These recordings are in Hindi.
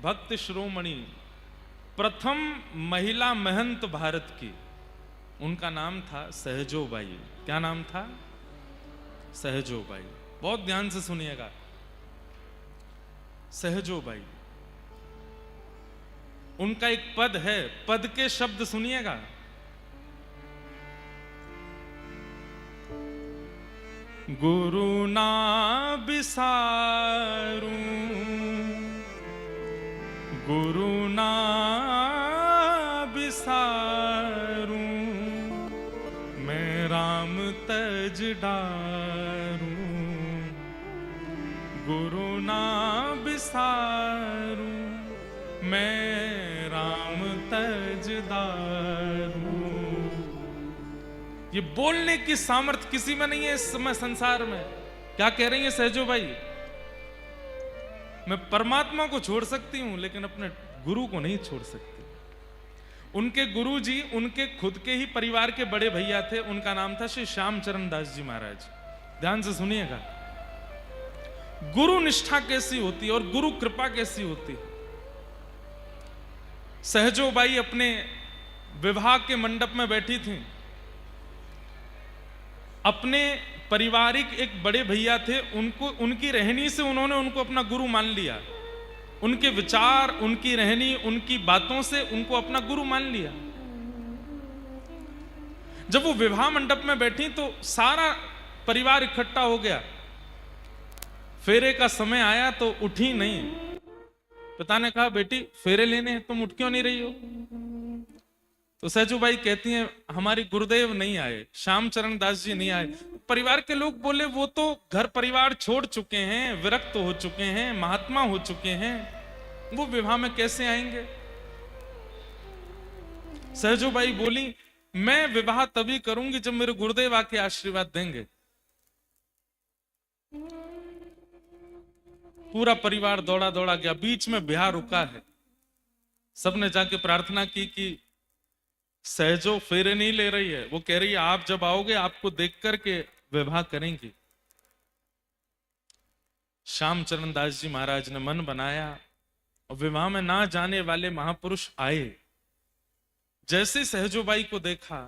भक्त शिरोमणि, प्रथम महिला महंत भारत की, उनका नाम था सहजोबाई। क्या नाम था? सहजोबाई। बहुत ध्यान से सुनिएगा। सहजोबाई, उनका एक पद है, पद के शब्द सुनिएगा। गुरु ना बिसारूं, गुरु ना बिसारूं, मैं राम तज डारूं, गुरु ना बिसारूं, मैं राम तज डारूं। ये बोलने की सामर्थ्य किसी में नहीं है इस समय संसार में। क्या कह रही है सहजोबाई? मैं परमात्मा को छोड़ सकती हूं लेकिन अपने गुरु को नहीं छोड़ सकती। उनके गुरु जी उनके खुद के ही परिवार के बड़े भैया थे, उनका नाम था श्री श्यामचरण दास जी महाराज। ध्यान से सुनिएगा, गुरु निष्ठा कैसी होती है और गुरु कृपा कैसी होती है। सहजोबाई अपने विवाह के मंडप में बैठी थी। अपने पारिवारिक एक बड़े भैया थे, उनको उनकी रहनी से उन्होंने उनको अपना गुरु मान लिया। उनके विचार, उनकी रहनी, उनकी बातों से उनको अपना गुरु मान लिया। जब वो विवाह मंडप में बैठी तो सारा परिवार इकट्ठा हो गया। फेरे का समय आया तो उठी नहीं। पिता ने कहा, बेटी फेरे लेने हैं, तुम उठ क्यों नहीं रही हो? तो सहजोबाई कहती हैं, हमारी गुरुदेव नहीं आए, श्यामचरण दास जी नहीं आए। परिवार के लोग बोले, वो तो घर परिवार छोड़ चुके हैं, विरक्त हो चुके हैं, महात्मा हो चुके हैं, वो विवाह में कैसे आएंगे? सहजोबाई बोली, मैं विवाह तभी करूंगी जब मेरे गुरुदेव आके आशीर्वाद देंगे। पूरा परिवार दौड़ा दौड़ा गया, बीच में ब्याह रुका है। सबने जाके प्रार्थना की कि सहजो फेरे नहीं ले रही है, वो कह रही है आप जब आओगे आपको देख करके विवाह करेंगी। श्यामचरण दास जी महाराज ने मन बनाया और विवाह में ना जाने वाले महापुरुष आए। जैसे सहजोबाई को देखा,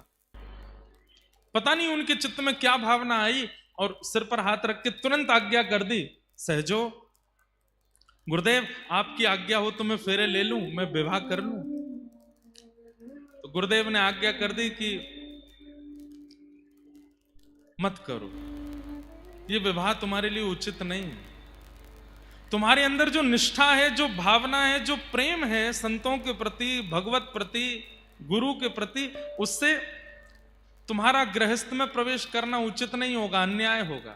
पता नहीं उनके चित्त में क्या भावना आई और सिर पर हाथ रख के तुरंत आज्ञा कर दी, सहजो गुरुदेव आपकी आज्ञा हो तो मैं फेरे ले लूं, मैं विवाह कर लूं। तो गुरुदेव ने आज्ञा कर दी कि मत करो, ये विवाह तुम्हारे लिए उचित नहीं है। तुम्हारे अंदर जो निष्ठा है, जो भावना है, जो प्रेम है संतों के प्रति, भगवत प्रति, गुरु के प्रति, उससे तुम्हारा गृहस्थ में प्रवेश करना उचित नहीं होगा, अन्याय होगा,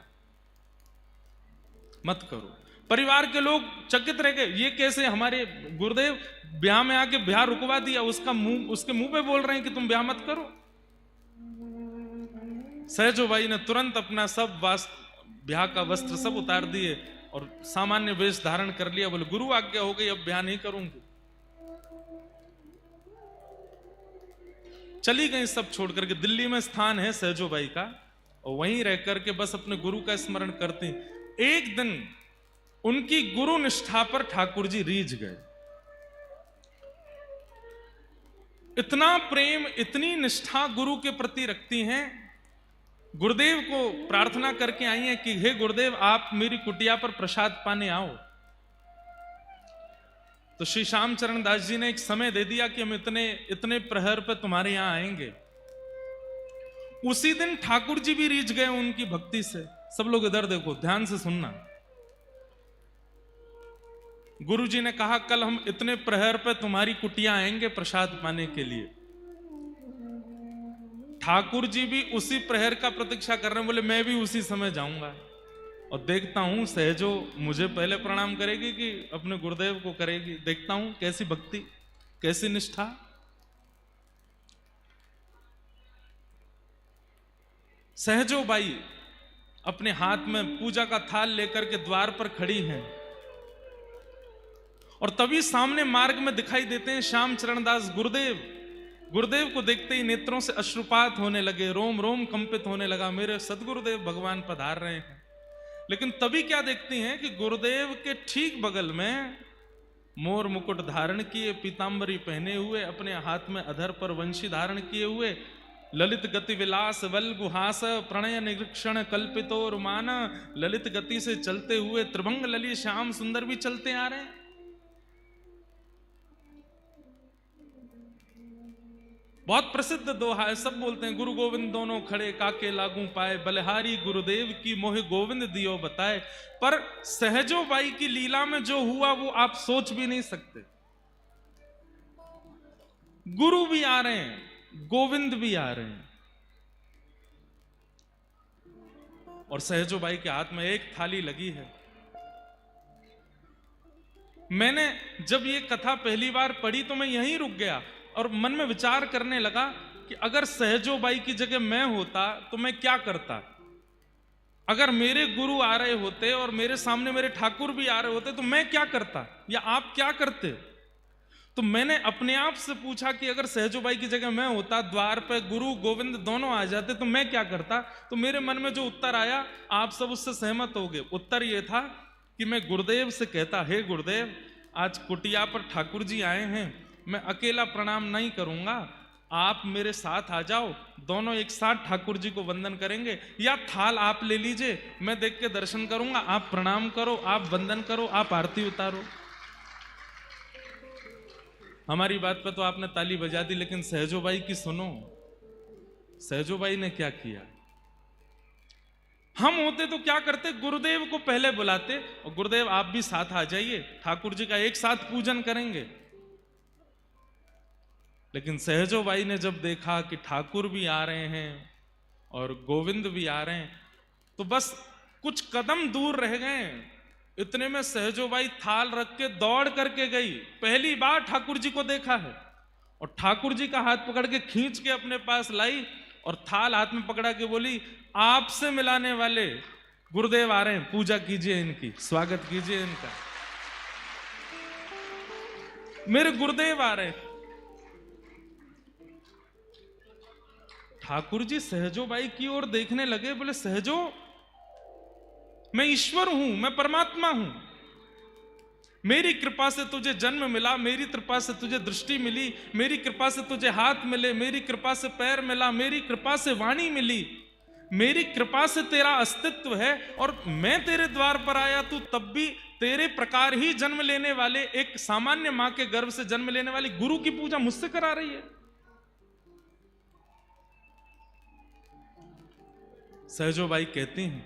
मत करो। परिवार के लोग चकित रह गए, ये कैसे हमारे गुरुदेव ब्याह में आके ब्याह रुकवा दिया, उसके मुंह पे बोल रहे हैं कि तुम ब्याह मत करो। सहजोबाई ने तुरंत अपना सब ब्याह का वस्त्र सब उतार दिए और सामान्य वेश धारण कर लिया। बोले गुरु आज्ञा हो गई, अब ब्याह नहीं करूंगी। चली गई सब छोड़ करके। दिल्ली में स्थान है सहजोबाई का, और वहीं रह करके बस अपने गुरु का स्मरण करती। एक दिन उनकी गुरु निष्ठा पर ठाकुर जी रीझ गए। इतना प्रेम, इतनी निष्ठा गुरु के प्रति रखती हैं। गुरुदेव को प्रार्थना करके आई हैं कि हे गुरुदेव आप मेरी कुटिया पर प्रसाद पाने आओ। तो श्री श्यामचरण दास जी ने एक समय दे दिया कि हम इतने प्रहर पे तुम्हारे यहां आएंगे। उसी दिन ठाकुर जी भी रीझ गए उनकी भक्ति से। सब लोग इधर देखो, ध्यान से सुनना। गुरु जी ने कहा कल हम इतने प्रहर पे तुम्हारी कुटिया आएंगे प्रसाद पाने के लिए। ठाकुर जी भी उसी प्रहर का प्रतीक्षा कर रहे हैं। बोले मैं भी उसी समय जाऊंगा और देखता हूं सहजो मुझे पहले प्रणाम करेगी कि अपने गुरुदेव को करेगी। देखता हूं कैसी भक्ति, कैसी निष्ठा। सहजोबाई अपने हाथ में पूजा का थाल लेकर के द्वार पर खड़ी हैं और तभी सामने मार्ग में दिखाई देते हैं श्यामचरण दास गुरुदेव। गुरुदेव को देखते ही नेत्रों से अश्रुपात होने लगे, रोम रोम कंपित होने लगा, मेरे सदगुरुदेव भगवान पधार रहे हैं। लेकिन तभी क्या देखती हैं कि गुरुदेव के ठीक बगल में मोर मुकुट धारण किए, पीतांबरी पहने हुए, अपने हाथ में अधर पर वंशी धारण किए हुए, ललित गति विलास बल गुहास, प्रणय निरीक्षण कल्पितो रुमान, ललित गति से चलते हुए त्रिभंग ललित श्याम सुंदर भी चलते आ रहे हैं। बहुत प्रसिद्ध दोहा है, सब बोलते हैं, गुरु गोविंद दोनों खड़े काके लागू पाए, बलिहारी गुरुदेव की मोहि गोविंद दियो बताए। पर सहजो बाई की लीला में जो हुआ वो आप सोच भी नहीं सकते। गुरु भी आ रहे हैं, गोविंद भी आ रहे हैं, और सहजो बाई के हाथ में एक थाली लगी है। मैंने जब ये कथा पहली बार पढ़ी तो मैं यहीं रुक गया और मन में विचार करने लगा कि अगर सहजो बाई की जगह मैं होता तो मैं क्या करता। अगर मेरे गुरु आ रहे होते और मेरे सामने मेरे ठाकुर भी आ रहे होते तो मैं क्या करता, या आप क्या करते। तो मैंने अपने आप से पूछा कि अगर सहजो बाई की जगह मैं होता, द्वार पे गुरु गोविंद दोनों आ जाते तो मैं क्या करता। तो मेरे मन में जो उत्तर आया आप सब उससे सहमत हो गए। उत्तर यह था कि मैं गुरुदेव से कहता, हे गुरुदेव, आज कुटिया पर ठाकुर जी आए हैं, मैं अकेला प्रणाम नहीं करूंगा, आप मेरे साथ आ जाओ, दोनों एक साथ ठाकुर जी को वंदन करेंगे। या थाल आप ले लीजिए, मैं देख के दर्शन करूंगा, आप प्रणाम करो, आप वंदन करो, आप आरती उतारो। हमारी बात पे तो आपने ताली बजा दी, लेकिन सहजो बाई की सुनो। सहजो बाई ने क्या किया। हम होते तो क्या करते, गुरुदेव को पहले बुलाते और गुरुदेव आप भी साथ आ जाइए, ठाकुर जी का एक साथ पूजन करेंगे। लेकिन सहजो बाई ने जब देखा कि ठाकुर भी आ रहे हैं और गोविंद भी आ रहे हैं, तो बस कुछ कदम दूर रह गए। इतने में सहजो बाई थाल रख के दौड़ करके गई। पहली बार ठाकुर जी को देखा है और ठाकुर जी का हाथ पकड़ के खींच के अपने पास लाई और थाल हाथ में पकड़ा के बोली, आपसे मिलाने वाले गुरुदेव आ रहे हैं, पूजा कीजिए इनकी, स्वागत कीजिए इनका, मेरे गुरुदेव आ रहे हैं। ठाकुर जी सहजो बाई की ओर देखने लगे, बोले, सहजो, मैं ईश्वर हूं, मैं परमात्मा हूं, मेरी कृपा से तुझे जन्म मिला, मेरी कृपा से तुझे दृष्टि मिली, मेरी कृपा से तुझे हाथ मिले, मेरी कृपा से पैर मिला, मेरी कृपा से वाणी मिली, मेरी कृपा से तेरा अस्तित्व है। और मैं तेरे द्वार पर आया, तू तब भी तेरे प्रकार ही जन्म लेने वाले, एक सामान्य मां के गर्भ से जन्म लेने वाली गुरु की पूजा मुझसे करा रही है। सहजो बाई कहती हैं,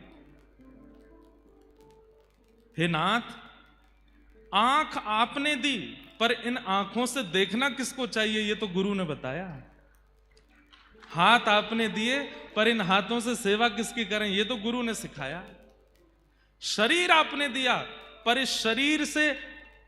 हे नाथ, आंख आपने दी, पर इन आंखों से देखना किसको चाहिए ये तो गुरु ने बताया। हाथ आपने दिए, पर इन हाथों से सेवा किसकी करें ये तो गुरु ने सिखाया। शरीर आपने दिया, पर इस शरीर से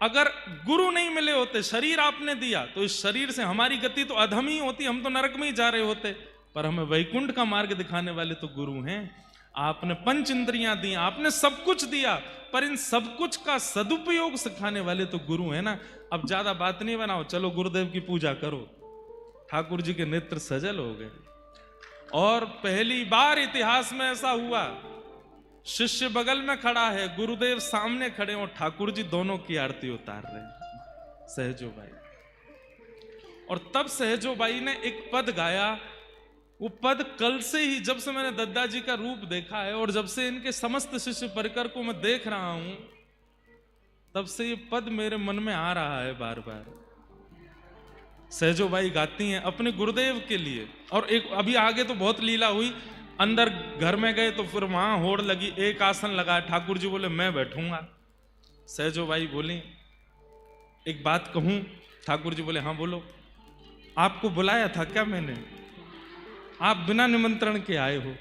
अगर गुरु नहीं मिले होते, शरीर आपने दिया तो इस शरीर से हमारी गति तो अधम ही होती, हम तो नरक में ही जा रहे होते। पर हमें वैकुंठ का मार्ग दिखाने वाले तो गुरु हैं। आपने पंच इंद्रियां दी, आपने सब कुछ दिया, पर इन सब कुछ का सदुपयोग सिखाने वाले तो गुरु है ना। अब ज्यादा बात नहीं बनाओ, चलो गुरुदेव की पूजा करो। ठाकुर जी के नेत्र सजल हो गए और पहली बार इतिहास में ऐसा हुआ, शिष्य बगल में खड़ा है, गुरुदेव सामने खड़े और ठाकुर जी दोनों की आरती उतार रहे हैं, सहजो बाई। और तब सहजो बाई ने एक पद गाया। वो पद कल से ही, जब से मैंने दद्दा जी का रूप देखा है और जब से इनके समस्त शिष्य परिकर को मैं देख रहा हूं, तब से ये पद मेरे मन में आ रहा है बार बार। सहजो बाई गाती हैं अपने गुरुदेव के लिए। और एक अभी आगे तो बहुत लीला हुई, अंदर घर में गए तो फिर वहां होड़ लगी, एक आसन लगा, ठाकुर जी बोले मैं बैठूंगा। सहजो बाई बोली, एक बात कहूं? ठाकुर जी बोले हाँ बोलो। आपको बुलाया था क्या मैंने? आप बिना निमंत्रण के आए हो।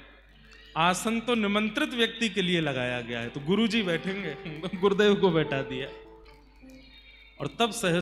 आसन तो निमंत्रित व्यक्ति के लिए लगाया गया है, तो गुरु जी बैठेंगे, गुरुदेव को बैठा दिया। और तब सहज